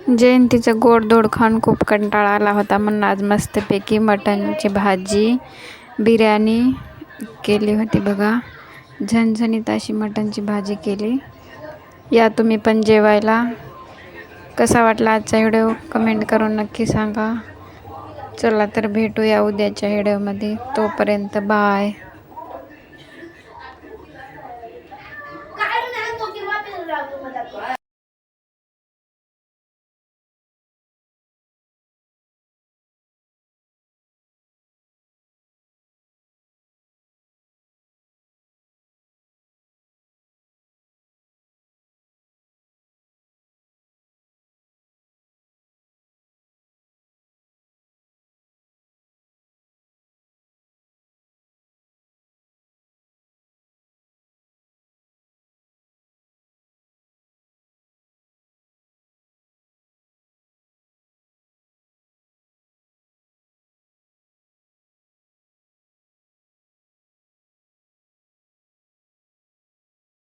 जयंतीचं गोडधोड खाऊन खूप कंटाळा आला होता, म्हणून आज मस्तपैकी मटणची भाजी बिर्याणी केली होती बघा. झणझणीत अशी मटणची भाजी केली. या तुम्ही पण जेवायला. कसा वाटला आजचा व्हिडिओ कमेंट करून नक्की सांगा. चला तर भेटूया उद्याच्या व्हिडिओमध्ये. तोपर्यंत बाय.